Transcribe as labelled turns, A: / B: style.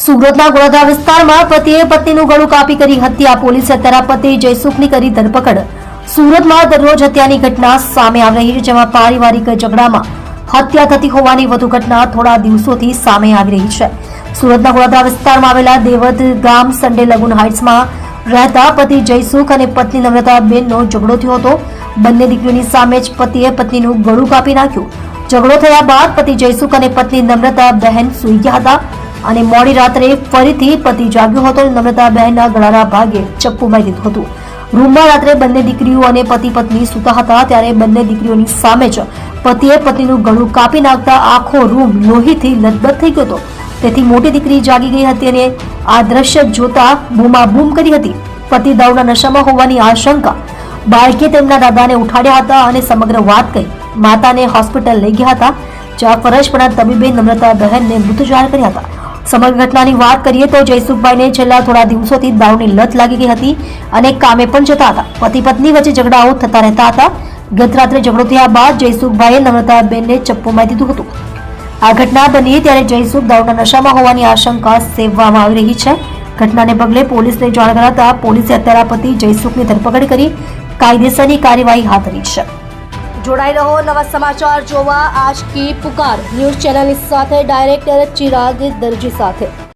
A: સુરતના ગોળાદરા વિસ્તારમાં પતિએ પત્નીનું ગળું કાપી કરી હત્યા. પોલીસે હત્યારા પતિ જયસુખની કરી ધરપકડ. સુરતમાં દરરોજ હત્યાની ઘટના સામે આવી રહી છે, જેમાં પારિવારિક ઝઘડામાં હત્યા થતી હોવાની વધુ ઘટના થોડા દિવસોથી સામે આવી રહી છે. સુરતના ગોળાદરા વિસ્તારમાં આવેલા દેવદ ગામ સન્ડે લગુન હાઇટ્સમાં રહેતા પતિ જયસુખ અને પત્ની નમ્રતાબેનનો ઝઘડો થયો હતો. બંને દીકરીઓની સામે જ પતિએ પત્નીનું ગળું કાપી નાખ્યું. ઝઘડો થયા બાદ પતિ જયસુખ અને પત્ની નમ્રતાબેન સૂઈ ગયા હતા અને મોડી રાત્રે ફરીથી પતિ જાગ્યો હતો અને નમ્રતાબહેનના ગળાના ભાગે ચપ્પુ મારી દીધું હતું. રૂમમાં રાત્રે બંને દીકરીઓ અને પતિ પત્ની સૂતા હતા ત્યારે બંને દીકરીઓની સામે જ પતિએ પત્નીનું ગળું કાપી નાખતા આખો રૂમ લોહીથી લથબથ થઈ ગયો હતો. તેથી મોટી દીકરી જાગી ગઈ હતી અને આ દ્રશ્ય જોતા બૂમાબૂમ કરી હતી. પતિ દારૂના નશામાં હોવાની આશંકા. બાળકે તેમના દાદાને ઉઠાડ્યા હતા અને સમગ્ર વાત કહી માતાને હોસ્પિટલ લઈ ગયા હતા, જ્યાં ફરજ પરના તબીબે નમ્રતાબહેનને મૃત જાહેર કર્યા હતા. સમગ્ર ઘટનાની વાત કરીએ તો જયસુખભાઈને છેલ્લા થોડા દિવસોથી દારૂની લત લાગી ગઈ હતી અને કામે પણ જતા હતા. પતિ પત્ની વચ્ચે ઝઘડાઓ થતા રહેતા હતા. ગત રાત્રે ઝઘડો થયા બાદ જયસુખભાઈએ નમ્રતાબેનને ચપ્પુ મારી દીધું હતું. આ ઘટના બની ત્યારે જયસુખ દારૂના નશામાં હોવાની આશંકા સેવવામાં આવી રહી છે. ઘટનાને પગલે પોલીસને જાણ કરાતા પોલીસે હત્યારા પતિ જયસુખની ધરપકડ કરી કાયદેસરની કાર્યવાહી હાથ ધરી છે. જોડાઈ રહો નવા સમાચાર જોવા આજ કી પુકાર ન્યૂઝ ચેનલની સાથે ડાયરેક્ટર ચિરાગ દરજી સાથે.